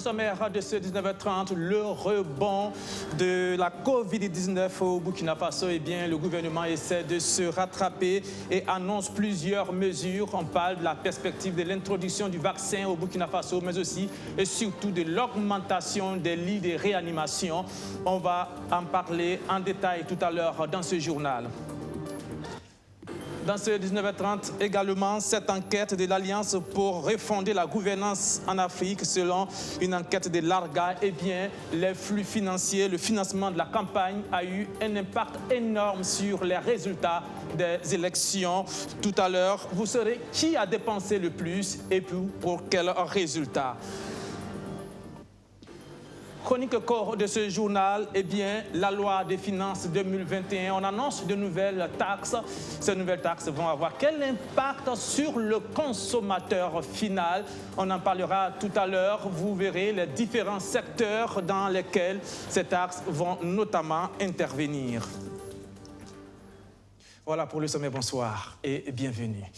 sommaire de ce 19h30, le rebond de la Covid-19 au Burkina Faso. Eh bien, le gouvernement essaie de se rattraper et annonce plusieurs mesures. On parle de la perspective de l'introduction du vaccin au Burkina Faso, mais aussi et surtout de l'augmentation des lits de réanimation. On va en parler en détail tout à l'heure dans ce journal. Dans ce 19h30 également, cette enquête de l'Alliance pour refonder la gouvernance en Afrique, selon une enquête de l'ARGA, eh bien, les flux financiers, le financement de la campagne a eu un impact énorme sur les résultats des élections. Tout à l'heure, vous saurez qui a dépensé le plus et puis pour quels résultats. Chronique corps de ce journal, eh bien, la loi des finances 2021, on annonce de nouvelles taxes. Ces nouvelles taxes vont avoir quel impact sur le consommateur final? On en parlera tout à l'heure. Vous verrez les différents secteurs dans lesquels ces taxes vont notamment intervenir. Voilà pour le sommet, bonsoir et bienvenue.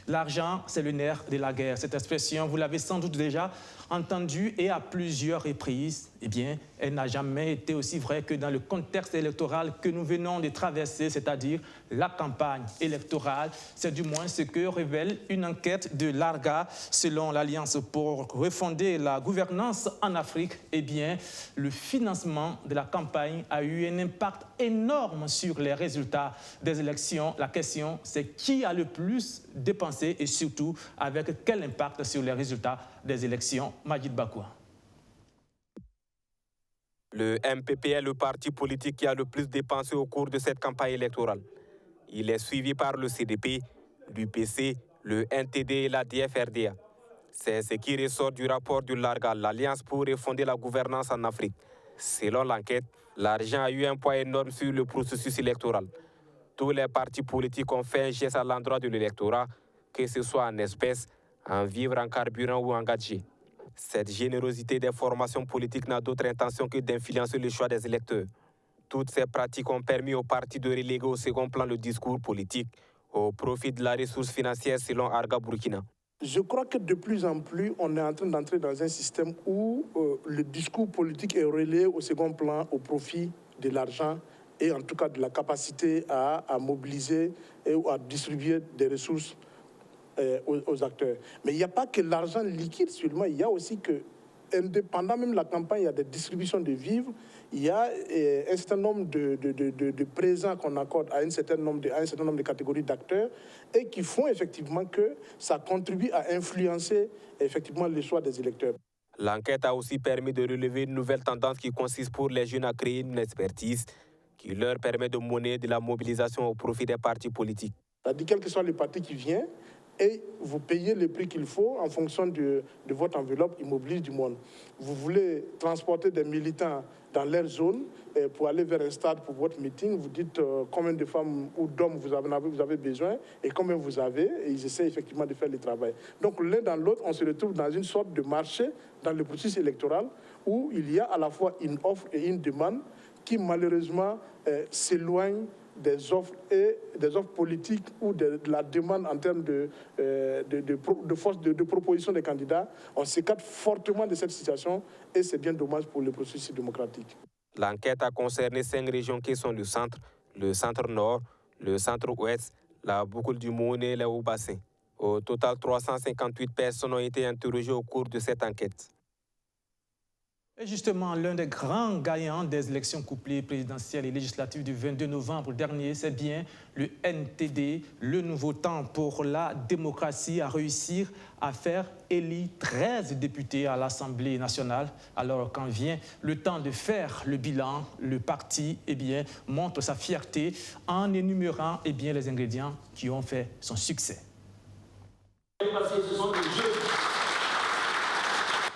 L'argent, c'est le nerf de la guerre. Cette expression, vous l'avez sans doute déjà entendue et à plusieurs reprises. Eh bien, elle n'a jamais été aussi vraie que dans le contexte électoral que nous venons de traverser, c'est-à-dire la campagne électorale. C'est du moins ce que révèle une enquête de l'ARGA. Selon l'Alliance pour refonder la gouvernance en Afrique, eh bien, le financement de la campagne a eu un impact énorme sur les résultats des élections. La question, c'est qui a le plus dépensé et surtout avec quel impact sur les résultats des élections. Majid Bakoua. Le MPP est le parti politique qui a le plus dépensé au cours de cette campagne électorale. Il est suivi par le CDP, l'UPC, le NTD et la DFRDA. C'est ce qui ressort du rapport de l'ARGA, l'Alliance pour refonder la gouvernance en Afrique. Selon l'enquête, l'argent a eu un poids énorme sur le processus électoral. Tous les partis politiques ont fait un geste à l'endroit de l'électorat, que ce soit en espèces, en vivres, en carburant ou en gadgets. Cette générosité des formations politiques n'a d'autre intention que d'influencer le choix des électeurs. Toutes ces pratiques ont permis aux partis de reléguer au second plan le discours politique au profit de la ressource financière selon Arga Burkina. Je crois que de plus en plus, on est en train d'entrer dans un système où le discours politique est relayé au second plan au profit de l'argent et en tout cas de la capacité à mobiliser et à distribuer des ressources aux acteurs. Mais il n'y a pas que l'argent liquide seulement, il y a aussi que, pendant même la campagne, il y a des distributions de vivres, il y a un certain nombre de présents qu'on accorde à un certain nombre de catégories d'acteurs et qui font effectivement que ça contribue à influencer effectivement les choix des électeurs. L'enquête a aussi permis de relever une nouvelle tendance qui consiste pour les jeunes à créer une expertise qui leur permet de mener de la mobilisation au profit des partis politiques. C'est-à-dire, quel que soit le parti qui vient, et vous payez le prix qu'il faut en fonction de votre enveloppe immobilière du monde. Vous voulez transporter des militants dans leur zone pour aller vers un stade pour votre meeting, vous dites combien de femmes ou d'hommes vous avez besoin et combien vous avez, et ils essaient effectivement de faire le travail. Donc l'un dans l'autre, on se retrouve dans une sorte de marché dans le processus électoral où il y a à la fois une offre et une demande qui malheureusement s'éloignent des offres politiques ou de la demande en termes de proposition des candidats. On s'écarte fortement de cette situation et c'est bien dommage pour le processus démocratique. L'enquête a concerné 5 régions qui sont le centre-nord, le centre-ouest, la boucle du Moun et le Haut-Bassin. Au total, 358 personnes ont été interrogées au cours de cette enquête. Et justement, l'un des grands gagnants des élections couplées présidentielles et législatives du 22 novembre dernier, c'est bien le NTD, le Nouveau Temps pour la démocratie, a réussi à faire élire 13 députés à l'Assemblée nationale. Alors, quand vient le temps de faire le bilan, le parti montre sa fierté en énumérant les ingrédients qui ont fait son succès.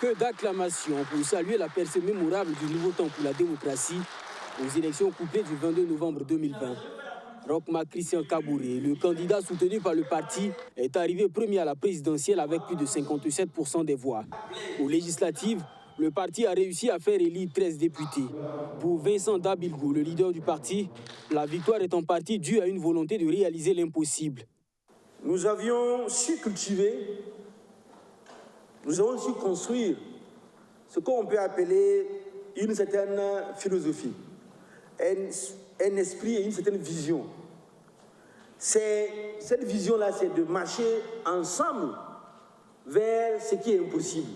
Que d'acclamations pour saluer la percée mémorable du Nouveau Temps pour la démocratie aux élections couplées du 22 novembre 2020. Rochma Christian Kabouré, le candidat soutenu par le parti, est arrivé premier à la présidentielle avec plus de 57% des voix. Aux législatives, le parti a réussi à faire élire 13 députés. Pour Vincent Dabilgou, le leader du parti, la victoire est en partie due à une volonté de réaliser l'impossible. Nous avions su cultiver, nous avons su construire ce qu'on peut appeler une certaine philosophie, un esprit et une certaine vision. Cette vision-là, c'est de marcher ensemble vers ce qui est impossible.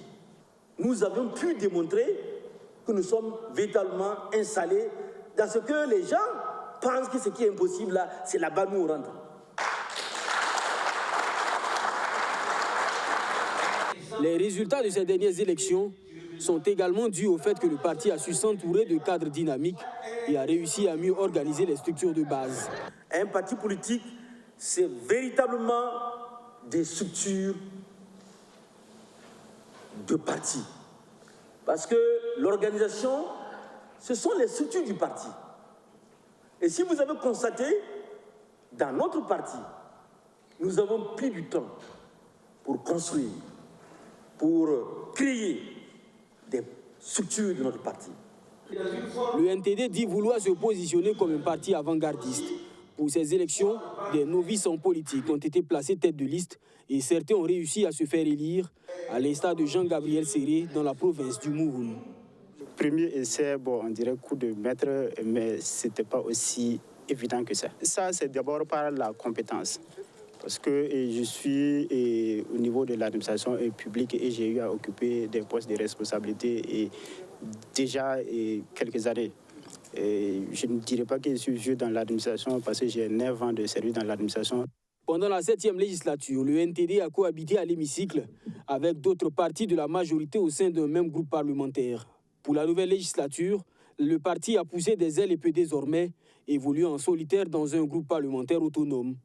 Nous avons pu démontrer que nous sommes véritablement installés dans ce que les gens pensent que ce qui est impossible, là, c'est là-bas où on rentre. Les résultats de ces dernières élections sont également dus au fait que le parti a su s'entourer de cadres dynamiques et a réussi à mieux organiser les structures de base. Un parti politique, c'est véritablement des structures de parti. Parce que l'organisation, ce sont les structures du parti. Et si vous avez constaté, dans notre parti, nous avons pris du temps pour construire, pour créer des structures de notre parti. Le NTD dit vouloir se positionner comme un parti avant-gardiste. Pour ces élections, des novices en politique ont été placés tête de liste et certains ont réussi à se faire élire, à l'instar de Jean-Gabriel Séré dans la province du Mouroun. Premier essai, bon, on dirait coup de maître, mais ce n'était pas aussi évident que ça. Ça, c'est d'abord par la compétence. Parce que je suis au niveau de l'administration publique et j'ai eu à occuper des postes de responsabilité déjà quelques années. Je ne dirais pas que je suis vieux dans l'administration parce que j'ai 9 ans de service dans l'administration. Pendant la 7e législature, le NTD a cohabité à l'hémicycle avec d'autres partis de la majorité au sein d'un même groupe parlementaire. Pour la nouvelle législature, le parti a poussé des ailes et peut désormais évoluer en solitaire dans un groupe parlementaire autonome.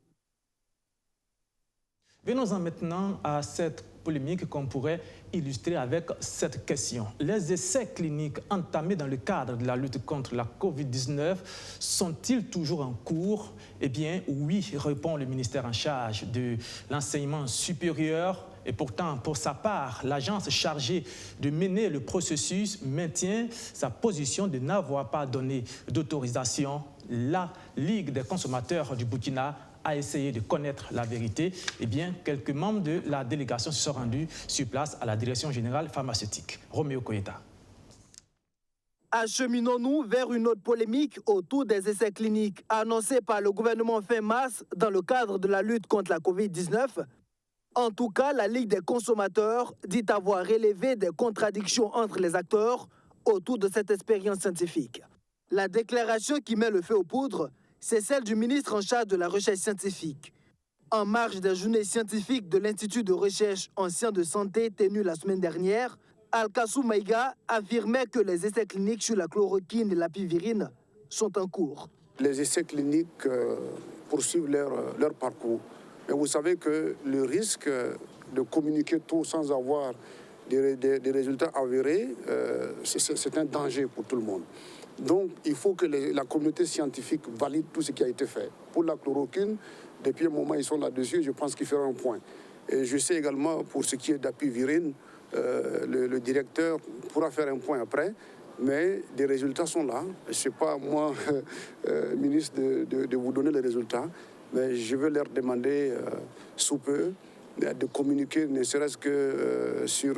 Venons-en maintenant à cette polémique qu'on pourrait illustrer avec cette question. Les essais cliniques entamés dans le cadre de la lutte contre la COVID-19 sont-ils toujours en cours? Eh bien, oui, répond le ministère en charge de l'enseignement supérieur. Et pourtant, pour sa part, l'agence chargée de mener le processus maintient sa position de n'avoir pas donné d'autorisation. La Ligue des consommateurs du Burkina a essayé de connaître la vérité. Eh bien, quelques membres de la délégation se sont rendus sur place à la Direction générale pharmaceutique. Roméo Koyeta. Acheminons-nous vers une autre polémique autour des essais cliniques annoncés par le gouvernement fin mars dans le cadre de la lutte contre la COVID-19. En tout cas, la Ligue des consommateurs dit avoir relevé des contradictions entre les acteurs autour de cette expérience scientifique. La déclaration qui met le feu aux poudres, c'est celle du ministre en charge de la recherche scientifique. En marge des journées scientifiques de l'Institut de recherche en sciences de santé tenues la semaine dernière, Alkassou Maïga affirmait que les essais cliniques sur la chloroquine et la pivirine sont en cours. Les essais cliniques poursuivent leur parcours. Mais vous savez que le risque de communiquer tout sans avoir des résultats avérés, c'est un danger pour tout le monde. Donc, il faut que la communauté scientifique valide tout ce qui a été fait. Pour la chloroquine, depuis un moment, ils sont là-dessus, je pense qu'ils feront un point. Et je sais également, pour ce qui est d'apivirine, le directeur pourra faire un point après, mais les résultats sont là. Ce n'est pas moi, ministre, de vous donner les résultats, mais je vais leur demander, sous peu, de communiquer, ne serait-ce que sur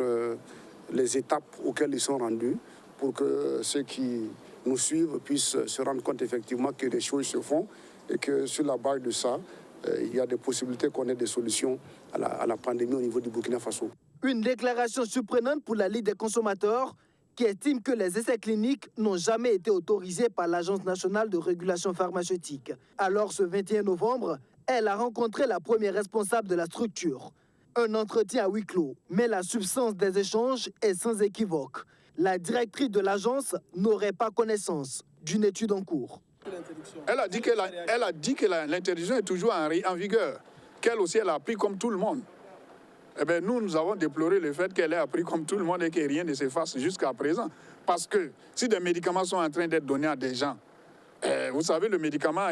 les étapes auxquelles ils sont rendus, pour que ceux qui nous suivent puissent se rendre compte effectivement que les choses se font et que sur la base de ça, il y a des possibilités qu'on ait des solutions à la pandémie au niveau du Burkina Faso. Une déclaration surprenante pour la Ligue des consommateurs qui estime que les essais cliniques n'ont jamais été autorisés par l'Agence nationale de régulation pharmaceutique. Alors, ce 21 novembre, elle a rencontré la première responsable de la structure. Un entretien à huis clos, mais la substance des échanges est sans équivoque. La directrice de l'agence n'aurait pas connaissance d'une étude en cours. Elle a dit que l'interdiction est toujours en vigueur, qu'elle aussi elle a appris comme tout le monde. Eh bien, nous avons déploré le fait qu'elle ait appris comme tout le monde et que rien ne se fasse jusqu'à présent. Parce que si des médicaments sont en train d'être donnés à des gens, vous savez, le médicament,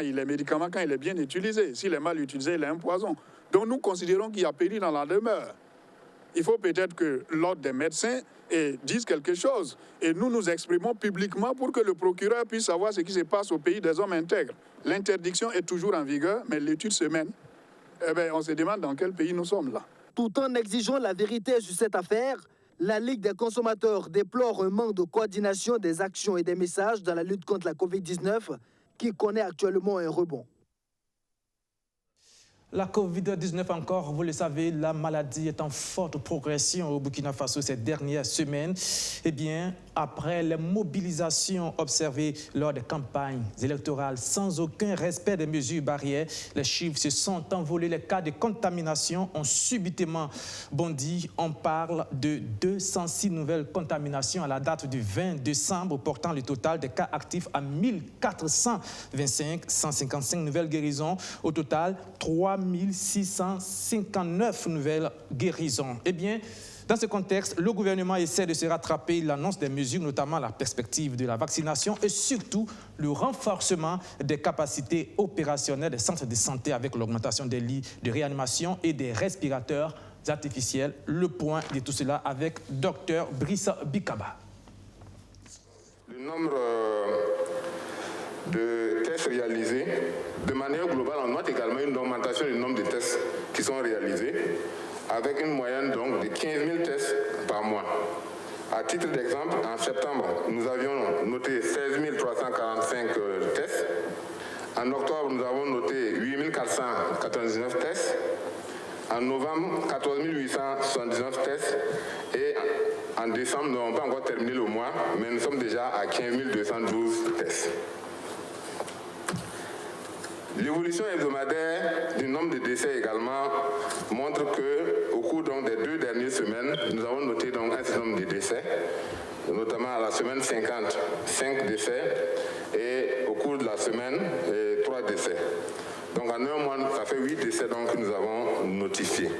quand il est bien utilisé. S'il est mal utilisé, il est un poison. Donc nous considérons qu'il y a péril dans la demeure. Il faut peut-être que l'ordre des médecins dise quelque chose. Et nous nous exprimons publiquement pour que le procureur puisse savoir ce qui se passe au pays des hommes intègres. L'interdiction est toujours en vigueur, mais l'étude se mène. Eh bien, on se demande dans quel pays nous sommes là. Tout en exigeant la vérité sur cette affaire, La Ligue des consommateurs déplore un manque de coordination des actions et des messages dans la lutte contre la Covid-19 qui connaît actuellement un rebond. La Covid-19 encore, vous le savez, la maladie est en forte progression au Burkina Faso ces dernières semaines. Eh bien, après les mobilisations observées lors des campagnes électorales sans aucun respect des mesures barrières, les chiffres se sont envolés. Les cas de contamination ont subitement bondi. On parle de 206 nouvelles contaminations à la date du 20 décembre, portant le total des cas actifs à 1425, 155 nouvelles guérisons. Au total, 3659 nouvelles guérisons. Eh bien, dans ce contexte, le gouvernement essaie de se rattraper. L'annonce des mesures, notamment la perspective de la vaccination et surtout le renforcement des capacités opérationnelles des centres de santé avec l'augmentation des lits de réanimation et des respirateurs artificiels. Le point de tout cela avec Dr Brice Bikaba. Le nombre de tests réalisés, de manière globale, on note également une augmentation du nombre de tests qui sont réalisés, avec une moyenne donc de 15 000 tests par mois. À titre d'exemple, en septembre, nous avions noté 16 345 tests. En octobre, nous avons noté 8 499 tests. En novembre, 14 879 tests. Et en décembre, nous n'avons pas encore terminé le mois, mais nous sommes déjà à 15 212 tests. L'évolution hebdomadaire du nombre de décès également montre qu'au cours donc, des 2 dernières semaines, nous avons noté donc, un certain nombre de décès, notamment à la semaine 50, 5 décès, et au cours de la semaine, 3 décès. Donc en un mois, ça fait 8 décès donc, que nous avons notifiés.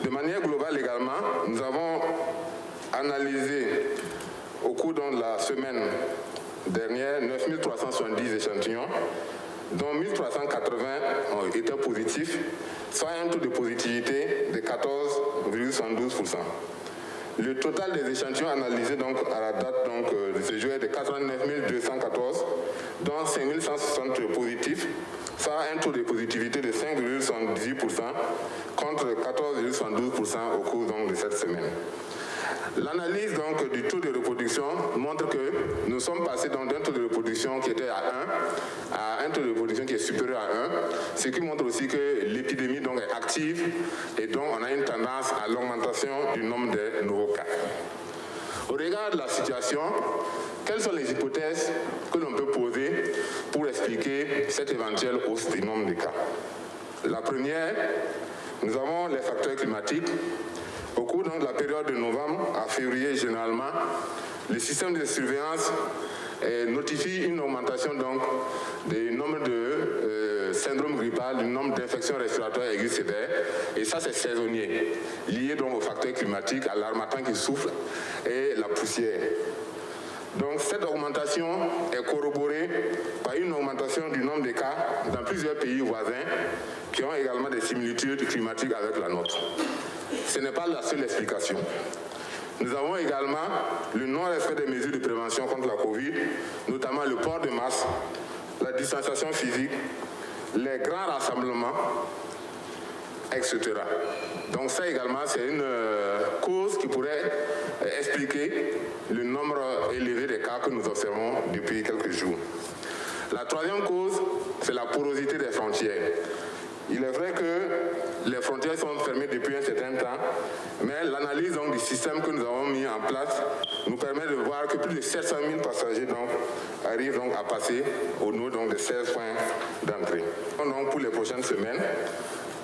De manière globale également, nous avons analysé au cours donc, de la semaine dernière 9 370 échantillons, dont 1380 ont été positifs, soit un taux de positivité de 14,72%. Le total des échantillons analysés donc, à la date donc, de ce jour est de 89 214, dont 5 160 positifs, soit un taux de positivité de 5,78% contre 14,72% au cours donc, de cette semaine. L'analyse donc du taux de reproduction montre que nous sommes passés d'un taux de reproduction qui était à 1 à un taux de reproduction qui est supérieur à 1, ce qui montre aussi que l'épidémie donc est active et donc on a une tendance à l'augmentation du nombre de nouveaux cas. Au regard de la situation, quelles sont les hypothèses que l'on peut poser pour expliquer cette éventuelle hausse du nombre de cas? La première, nous avons les facteurs climatiques. Au cours donc, de la période de novembre à février, généralement, le système de surveillance notifie une augmentation donc, du nombre de syndromes grippal, du nombre d'infections respiratoires aiguës sévères. Et ça, c'est saisonnier, lié donc, aux facteurs climatiques, à l'harmattan qui souffle et la poussière. Donc cette augmentation est corroborée par une augmentation du nombre de cas dans plusieurs pays voisins qui ont également des similitudes climatiques avec la nôtre. Ce n'est pas la seule explication. Nous avons également le non-respect des mesures de prévention contre la Covid, notamment le port de masque, la distanciation physique, les grands rassemblements, etc. Donc ça également, c'est une cause qui pourrait expliquer le nombre élevé de cas que nous observons depuis quelques jours. La troisième cause, c'est la porosité des frontières. Il est vrai que les frontières sont fermées depuis un certain temps, mais l'analyse du système que nous avons mis en place nous permet de voir que plus de 700 000 passagers arrivent à passer au niveau de 16 points d'entrée. Donc pour les prochaines semaines,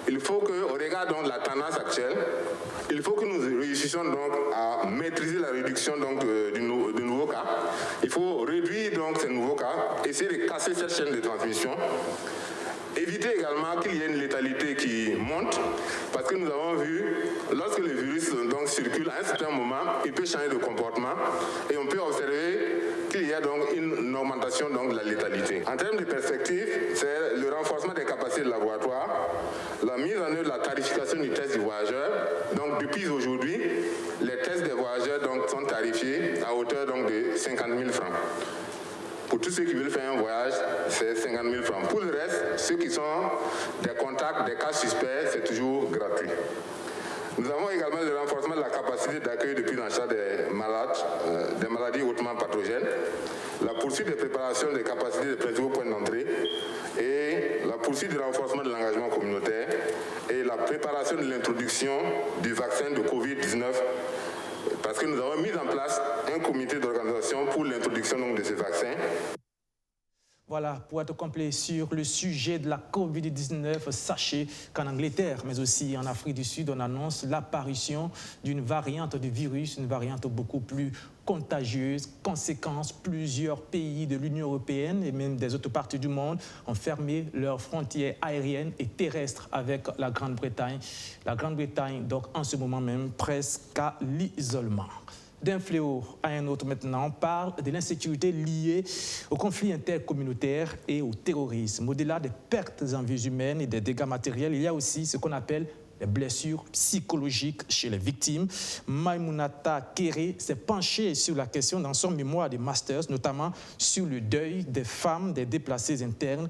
il faut qu'au regard de la tendance actuelle, il faut que nous réussissions à maîtriser la réduction de nouveaux cas. Il faut réduire ces nouveaux cas, essayer de casser cette chaîne de transmission. Éviter également qu'il y ait une létalité qui monte, parce que nous avons vu, lorsque le virus circule à un certain moment, il peut changer de comportement et on peut observer qu'il y a une augmentation de la létalité. En termes de perspective, c'est le renforcement des capacités de laboratoire, la mise en œuvre de la tarification du test du voyageur. Donc depuis aujourd'hui, les tests des voyageurs sont tarifiés à hauteur de 50 000 francs. Pour tous ceux qui veulent faire un voyage, c'est 50 000 francs. Pour le reste, ceux qui sont des contacts, des cas suspects, c'est toujours gratuit. Nous avons également le renforcement de la capacité d'accueil de prise en charge des malades, des maladies hautement pathogènes, la poursuite des préparations des capacités des principaux points d'entrée et la poursuite du renforcement de l'engagement communautaire et la préparation de l'introduction du vaccin de Covid-19 parce que nous avons mis en place un comité d'organisation pour l'introduction de ce vaccin. Voilà, pour être complet sur le sujet de la Covid-19, sachez qu'en Angleterre, mais aussi en Afrique du Sud, on annonce l'apparition d'une variante du virus, une variante beaucoup plus contagieuse. Conséquence, plusieurs pays de l'Union européenne et même des autres parties du monde ont fermé leurs frontières aériennes et terrestres avec la Grande-Bretagne. La Grande-Bretagne, donc en ce moment même, presque à l'isolement. D'un fléau à un autre maintenant, on parle de l'insécurité liée au conflit intercommunautaire et au terrorisme. Au-delà des pertes en vies humaines et des dégâts matériels, il y a aussi ce qu'on appelle les blessures psychologiques chez les victimes. Maïmounata Kéré s'est penchée sur la question dans son mémoire de masters, notamment sur le deuil des femmes, des déplacés internes,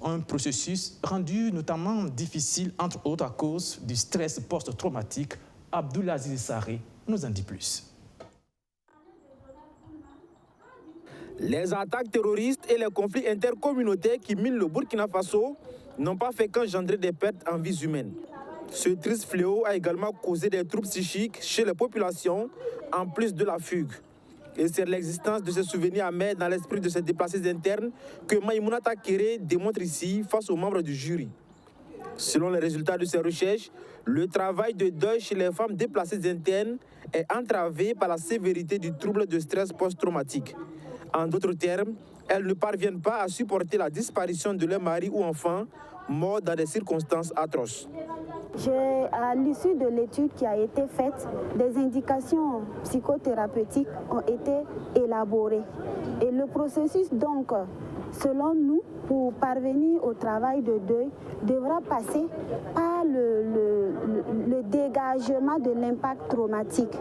un processus rendu notamment difficile, entre autres à cause du stress post-traumatique. Abdoulaziz Sarré nous en dit plus. Les attaques terroristes et les conflits intercommunautaires qui minent le Burkina Faso n'ont pas fait qu'engendrer des pertes en vies humaines. Ce triste fléau a également causé des troubles psychiques chez les populations, en plus de la fugue. Et c'est l'existence de ces souvenirs amers dans l'esprit de ces déplacés internes que Maïmounata Kéré démontre ici face aux membres du jury. Selon les résultats de ces recherches, le travail de deuil chez les femmes déplacées internes est entravé par la sévérité du trouble de stress post-traumatique. En d'autres termes, elles ne parviennent pas à supporter la disparition de leur mari ou enfant mort dans des circonstances atroces. À l'issue de l'étude qui a été faite, des indications psychothérapeutiques ont été élaborées. Et le processus, donc, selon nous, pour parvenir au travail de deuil, devra passer par le dégagement de l'impact traumatique,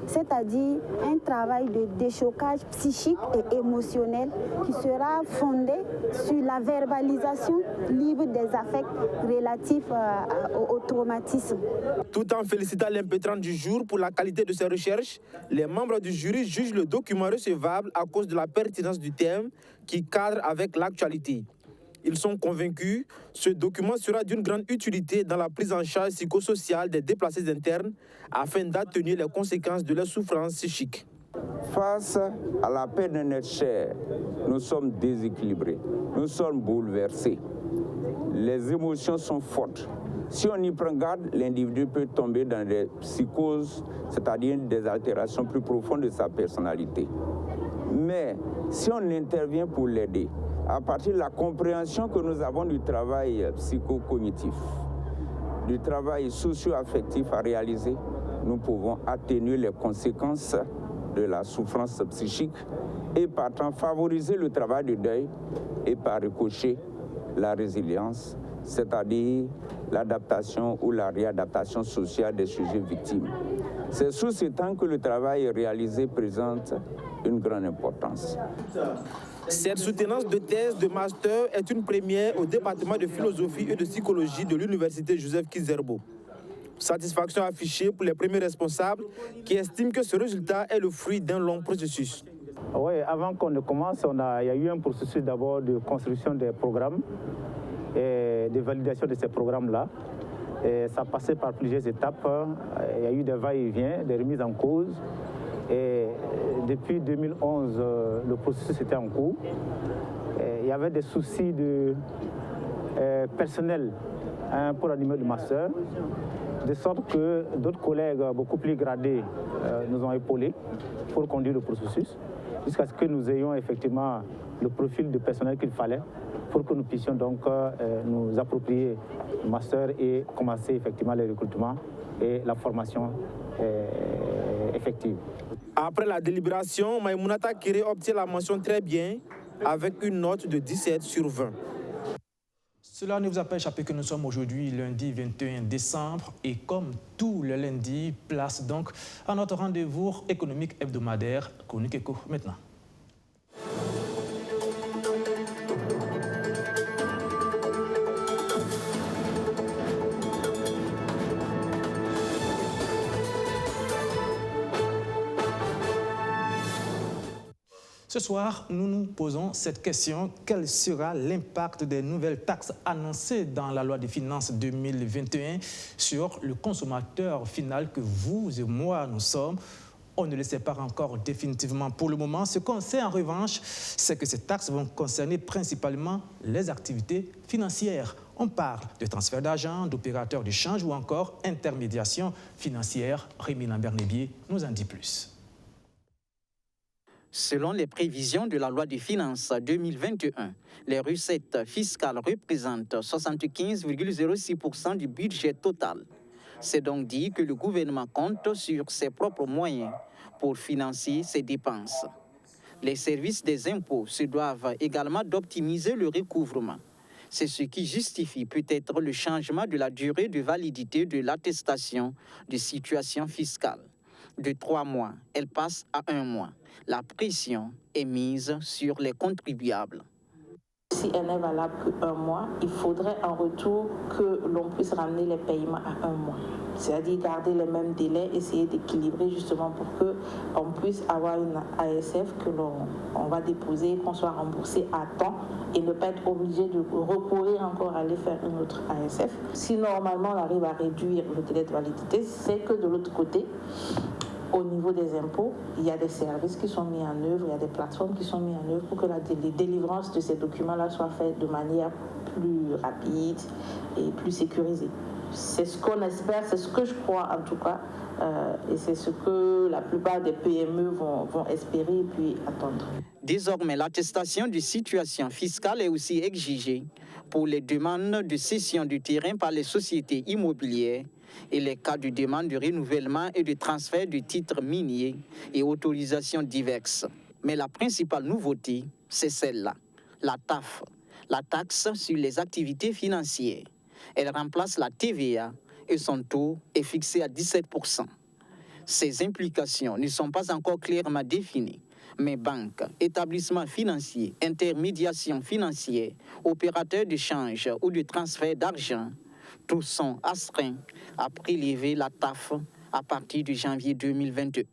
c'est-à-dire un travail de déchocage psychique et émotionnel qui sera fondé sur la verbalisation libre des affects relatifs au traumatisme. Tout en félicitant l'impétrant du jour pour la qualité de ses recherches, les membres du jury jugent le document recevable à cause de la pertinence du thème qui cadre avec l'actualité. Ils sont convaincus que ce document sera d'une grande utilité dans la prise en charge psychosociale des déplacés internes afin d'atténuer les conséquences de leur souffrance psychique. Face à la perte de notre chair, nous sommes déséquilibrés, nous sommes bouleversés. Les émotions sont fortes. Si on y prend garde, l'individu peut tomber dans des psychoses, c'est-à-dire des altérations plus profondes de sa personnalité. Mais si on intervient pour l'aider, à partir de la compréhension que nous avons du travail psychocognitif, du travail socio-affectif à réaliser, nous pouvons atténuer les conséquences de la souffrance psychique et partant favoriser le travail de deuil et par ricochet la résilience, c'est-à-dire l'adaptation ou la réadaptation sociale des sujets victimes. C'est sous ce temps que le travail réalisé présente une grande importance. Cette soutenance de thèse de master est une première au département de philosophie et de psychologie de l'université Joseph Kizerbo. Satisfaction affichée pour les premiers responsables qui estiment que ce résultat est le fruit d'un long processus. Oui, avant qu'on ne commence, il y a eu un processus d'abord de construction des programmes et de validation de ces programmes-là. Et ça passait par plusieurs étapes. Il y a eu des va-et-vient, des remises en cause. Et depuis 2011, le processus était en cours. Et il y avait des soucis de personnel pour animer le master, de sorte que d'autres collègues beaucoup plus gradés nous ont épaulés pour conduire le processus, jusqu'à ce que nous ayons effectivement le profil de personnel qu'il fallait pour que nous puissions donc nous approprier le master et commencer effectivement les recrutements et la formation effective. Après la délibération, Maïmounata Kéré obtient la mention très bien avec une note de 17 sur 20. Cela ne vous a pas échappé que nous sommes aujourd'hui lundi 21 décembre et comme tous les lundis, place donc à notre rendez-vous économique hebdomadaire Chronique Éco maintenant. Ce soir, nous nous posons cette question. Quel sera l'impact des nouvelles taxes annoncées dans la loi des finances 2021 sur le consommateur final que vous et moi nous sommes? On ne le sait pas encore définitivement pour le moment. Ce qu'on sait en revanche, c'est que ces taxes vont concerner principalement les activités financières. On parle de transfert d'argent, d'opérateurs de change ou encore intermédiation financière. Rémi Lambert-Nébier nous en dit plus. Selon les prévisions de la loi des finances 2021, les recettes fiscales représentent 75,06% du budget total. C'est donc dit que le gouvernement compte sur ses propres moyens pour financer ses dépenses. Les services des impôts se doivent également d'optimiser le recouvrement. C'est ce qui justifie peut-être le changement de la durée de validité de l'attestation de situation fiscale. De 3 mois, elle passe à 1 mois. La pression est mise sur les contribuables. Si elle n'est valable que 1 mois, il faudrait en retour que l'on puisse ramener les paiements à 1 mois. C'est-à-dire garder les mêmes délais, essayer d'équilibrer justement pour qu'on puisse avoir une ASF que l'on va déposer, qu'on soit remboursé à temps et ne pas être obligé de recourir encore à aller faire une autre ASF. Si normalement on arrive à réduire le délai de validité, c'est que de l'autre côté, au niveau des impôts, il y a des services qui sont mis en œuvre, il y a des plateformes qui sont mises en œuvre pour que les délivrances de ces documents-là soient faites de manière plus rapide et plus sécurisée. C'est ce qu'on espère, c'est ce que je crois en tout cas, et c'est ce que la plupart des PME vont espérer et puis attendre. Désormais, l'attestation de situation fiscale est aussi exigée pour les demandes de cession du terrain par les sociétés immobilières et les cas de demande de renouvellement et de transfert de titres miniers et autorisations diverses. Mais la principale nouveauté, c'est celle-là, la TAF, la taxe sur les activités financières. Elle remplace la TVA et son taux est fixé à 17%. Ces implications ne sont pas encore clairement définies, mais banques, établissements financiers, intermédiations financières, opérateurs de change ou de transfert d'argent, tous sont astreints à prélever la TAF à partir de janvier 2021.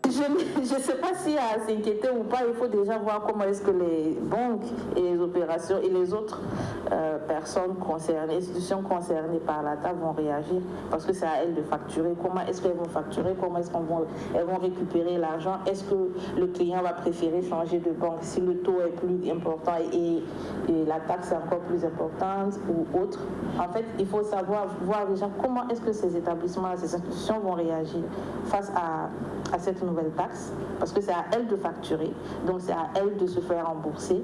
Je ne sais pas s'il y a à s'inquiéter ou pas. Il faut déjà voir comment est-ce que les banques et les opérations et les autres personnes concernées, institutions concernées par la TAF vont réagir, parce que c'est à elles de facturer. Comment est-ce qu'elles vont facturer? Comment est-ce qu'elles vont récupérer l'argent? Est-ce que le client va préférer changer de banque si le taux est plus important et la taxe est encore plus importante ou autre? En fait, il faut voir déjà comment est-ce que ces établissements, ces institutions vont réagir face à cette nouvelle taxe, parce que c'est à elle de facturer, donc c'est à elle de se faire rembourser,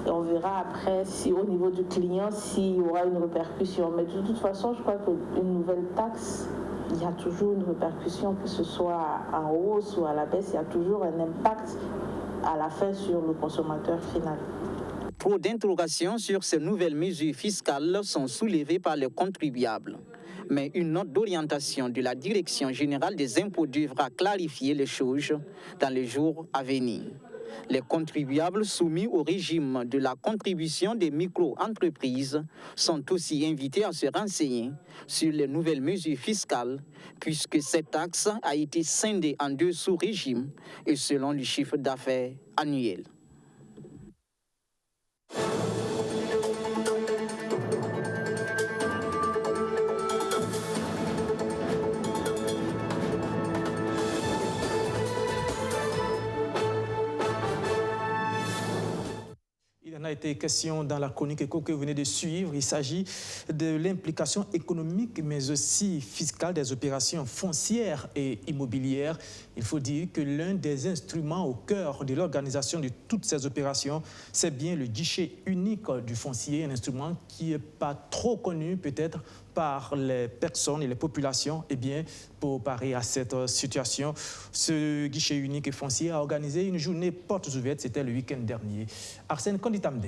et on verra après si au niveau du client s'il y aura une répercussion. Mais de toute façon, je crois qu'une nouvelle taxe, il y a toujours une répercussion, que ce soit en hausse ou à la baisse, il y a toujours un impact à la fin sur le consommateur final. Trop d'interrogations sur ces nouvelles mesures fiscales sont soulevées par les contribuables. Mais une note d'orientation de la Direction générale des impôts devra clarifier les choses dans les jours à venir. Les contribuables soumis au régime de la contribution des micro-entreprises sont aussi invités à se renseigner sur les nouvelles mesures fiscales, puisque cette taxe a été scindée en 2 sous-régimes et selon le chiffre d'affaires annuel. Il en a été question dans la chronique éco que vous venez de suivre. Il s'agit de l'implication économique, mais aussi fiscale des opérations foncières et immobilières. Il faut dire que l'un des instruments au cœur de l'organisation de toutes ces opérations, c'est bien le guichet unique du foncier, un instrument qui n'est pas trop connu peut-être par les personnes et les populations. Eh bien, pour parer à cette situation, ce guichet unique et foncier a organisé une journée portes ouvertes, c'était le week-end dernier. Arsène Konditamde.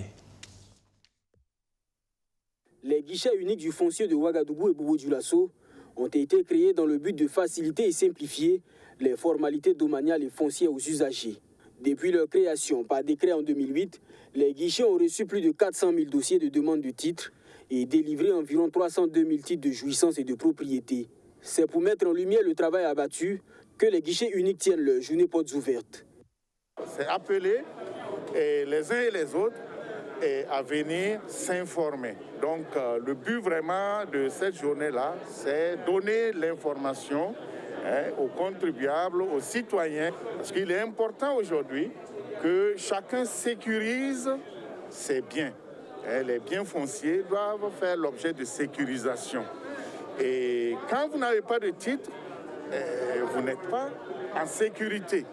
Les guichets uniques du foncier de Ouagadougou et Bobo-Dioulasso ont été créés dans le but de faciliter et simplifier les formalités domaniales et foncières aux usagers. Depuis leur création par décret en 2008, les guichets ont reçu plus de 400 000 dossiers de demande de titres et délivré environ 302 000 titres de jouissance et de propriété. C'est pour mettre en lumière le travail abattu que les guichets uniques tiennent leur journée portes ouvertes. C'est appelé les uns et les autres à venir s'informer. Donc le but vraiment de cette journée-là, c'est donner l'information aux contribuables, aux citoyens, parce qu'il est important aujourd'hui que chacun sécurise ses biens. Les biens fonciers doivent faire l'objet de sécurisation. Et quand vous n'avez pas de titre, vous n'êtes pas en sécurité.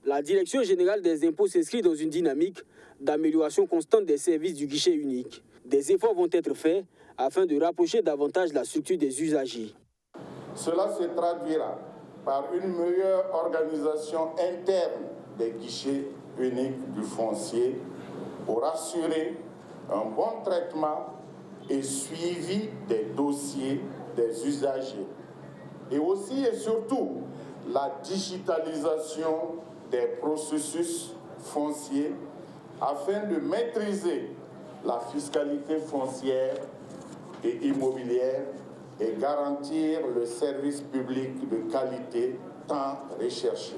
La Direction générale des impôts s'inscrit dans une dynamique d'amélioration constante des services du guichet unique. Des efforts vont être faits afin de rapprocher davantage la structure des usagers. Cela se traduira par une meilleure organisation interne des guichets uniques du foncier pour assurer un bon traitement et suivi des dossiers des usagers. Et aussi et surtout la digitalisation des processus fonciers afin de maîtriser la fiscalité foncière et immobilière et garantir le service public de qualité tant recherché.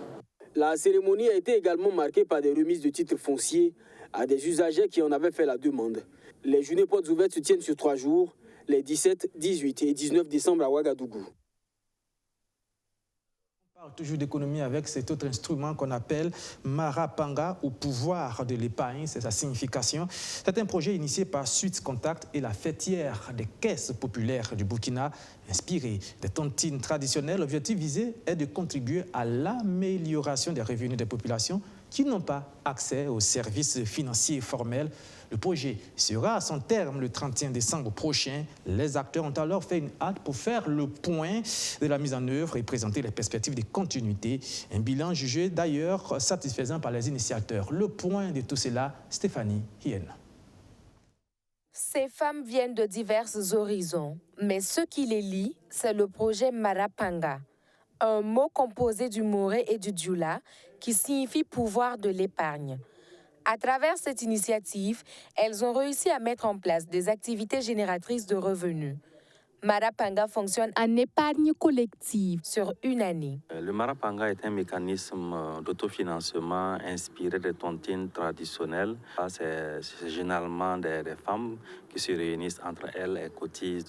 La cérémonie a été également marquée par des remises de titres fonciers à des usagers qui en avaient fait la demande. Les journées portes ouvertes se tiennent sur 3 jours, les 17, 18 et 19 décembre à Ouagadougou. On parle toujours d'économie avec cet autre instrument qu'on appelle Marapanga ou pouvoir de l'épargne, c'est sa signification. C'est un projet initié par Suite Contact et la fêtière des caisses populaires du Burkina, inspiré des tontines traditionnelles. L'objectif visé est de contribuer à l'amélioration des revenus des populations qui n'ont pas accès aux services financiers formels. Le projet sera à son terme le 31 décembre prochain. Les acteurs ont alors fait une halte pour faire le point de la mise en œuvre et présenter les perspectives de continuité. Un bilan jugé d'ailleurs satisfaisant par les initiateurs. Le point de tout cela, Stéphanie Hien. Ces femmes viennent de divers horizons, mais ce qui les lie, c'est le projet Marapanga, un mot composé du moré et du dioula qui signifie pouvoir de l'épargne. À travers cette initiative, elles ont réussi à mettre en place des activités génératrices de revenus. Marapanga fonctionne en épargne collective sur une année. Le Marapanga est un mécanisme d'autofinancement inspiré des tontines traditionnelles. C'est généralement des femmes qui se réunissent entre elles et cotisent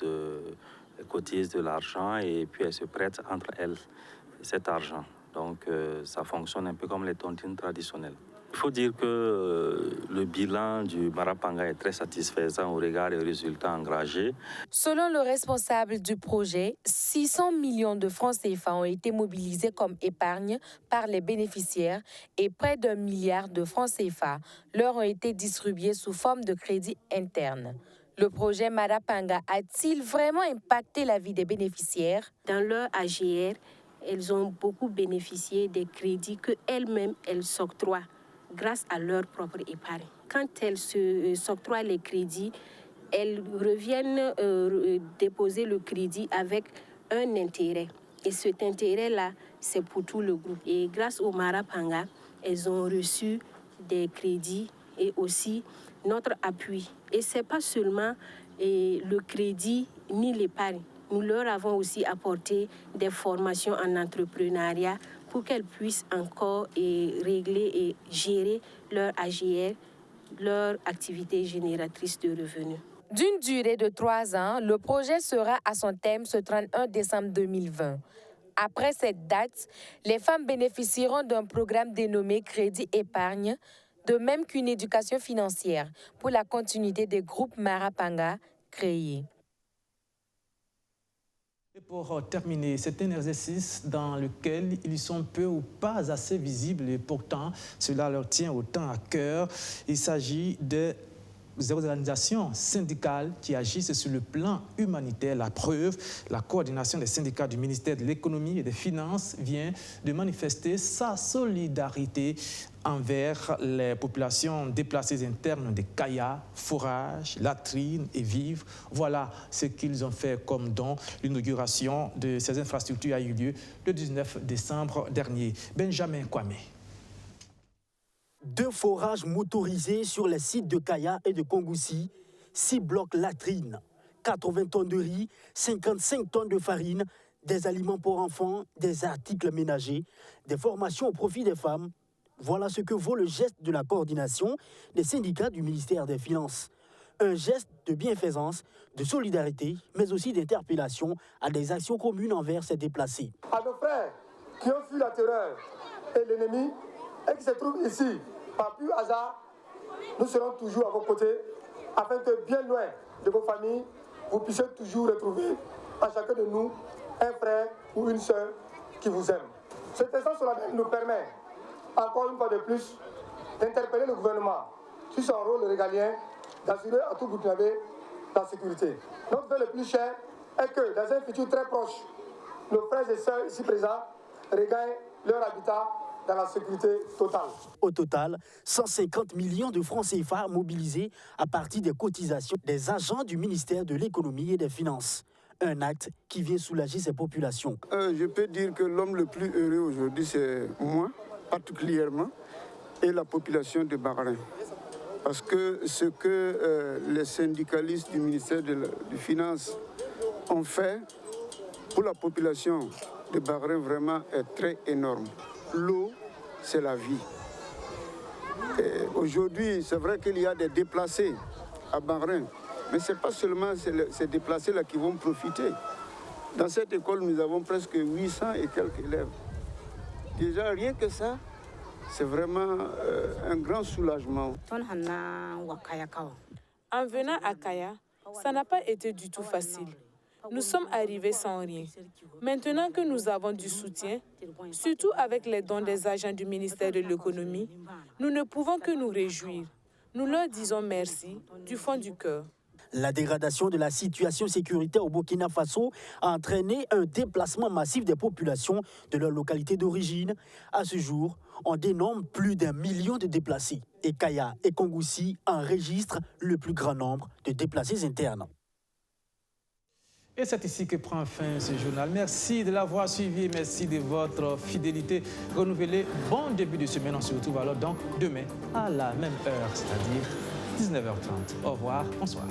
de l'argent et puis elles se prêtent entre elles cet argent. Donc ça fonctionne un peu comme les tontines traditionnelles. Il faut dire que le bilan du Marapanga est très satisfaisant au regard des résultats engagés. Selon le responsable du projet, 600 millions de francs CFA ont été mobilisés comme épargne par les bénéficiaires et près d'1 milliard de francs CFA leur ont été distribués sous forme de crédit interne. Le projet Marapanga a-t-il vraiment impacté la vie des bénéficiaires? Dans leur AGR, elles ont beaucoup bénéficié des crédits qu'elles-mêmes s'octroient grâce à leur propre épargne. Quand elles s'octroient les crédits, elles reviennent déposer le crédit avec un intérêt. Et cet intérêt-là, c'est pour tout le groupe. Et grâce au Marapanga, elles ont reçu des crédits et aussi notre appui. Et ce n'est pas seulement le crédit ni l'épargne. Nous leur avons aussi apporté des formations en entrepreneuriat pour qu'elles puissent encore régler et gérer leur AGR, leur activité génératrice de revenus. D'une durée de 3 ans, le projet sera à son terme ce 31 décembre 2020. Après cette date, les femmes bénéficieront d'un programme dénommé Crédit Épargne, de même qu'une éducation financière pour la continuité des groupes Marapanga créés. Et pour terminer, c'est un exercice dans lequel ils sont peu ou pas assez visibles et pourtant cela leur tient autant à cœur. Il s'agit des organisations syndicales qui agissent sur le plan humanitaire. La preuve, la coordination des syndicats du ministère de l'Économie et des Finances vient de manifester sa solidarité envers les populations déplacées internes de Kaya, fourrage, latrines et vivres. Voilà ce qu'ils ont fait comme don. L'inauguration de ces infrastructures a eu lieu le 19 décembre dernier. Benjamin Kwame. 2 forages motorisés sur les sites de Kaya et de Kongoussi, 6 blocs latrines, 80 tonnes de riz, 55 tonnes de farine, des aliments pour enfants, des articles ménagers, des formations au profit des femmes. Voilà ce que vaut le geste de la coordination des syndicats du ministère des Finances. Un geste de bienfaisance, de solidarité, mais aussi d'interpellation à des actions communes envers ces déplacés. À nos frères qui ont fui la terreur et l'ennemi et qui se trouvent ici par pur hasard, nous serons toujours à vos côtés afin que bien loin de vos familles, vous puissiez toujours retrouver à chacun de nous un frère ou une sœur qui vous aime. Cet instant solennel nous permet, encore une fois de plus, d'interpeller le gouvernement sur son rôle régalien d'assurer à tout Burkinabé la sécurité. Notre vœu le plus cher est que, dans un futur très proche, nos frères et sœurs ici présents regagnent leur habitat dans la sécurité totale. Au total, 150 millions de francs CFA mobilisés à partir des cotisations des agents du ministère de l'économie et des finances. Un acte qui vient soulager ces populations. Je peux dire que l'homme le plus heureux aujourd'hui, c'est moi, particulièrement, et la population de Bahreïn. Parce que ce que les syndicalistes du ministère des Finances ont fait pour la population de Bahreïn vraiment est très énorme. L'eau, c'est la vie. Aujourd'hui, c'est vrai qu'il y a des déplacés à Bahreïn, mais ce n'est pas seulement ces déplacés-là qui vont profiter. Dans cette école, nous avons presque 800 et quelques élèves. Déjà, rien que ça, c'est vraiment un grand soulagement. En venant à Kaya, ça n'a pas été du tout facile. Nous sommes arrivés sans rien. Maintenant que nous avons du soutien, surtout avec les dons des agents du ministère de l'économie, nous ne pouvons que nous réjouir. Nous leur disons merci du fond du cœur. La dégradation de la situation sécuritaire au Burkina Faso a entraîné un déplacement massif des populations de leur localité d'origine. À ce jour, on dénombre plus d'1 million de déplacés. Et Kaya et Kongoussi enregistrent le plus grand nombre de déplacés internes. Et c'est ici que prend fin ce journal. Merci de l'avoir suivi, merci de votre fidélité renouvelée. Bon début de semaine, on se retrouve alors donc demain à la même heure, c'est-à-dire 19h30. Au revoir, bonsoir.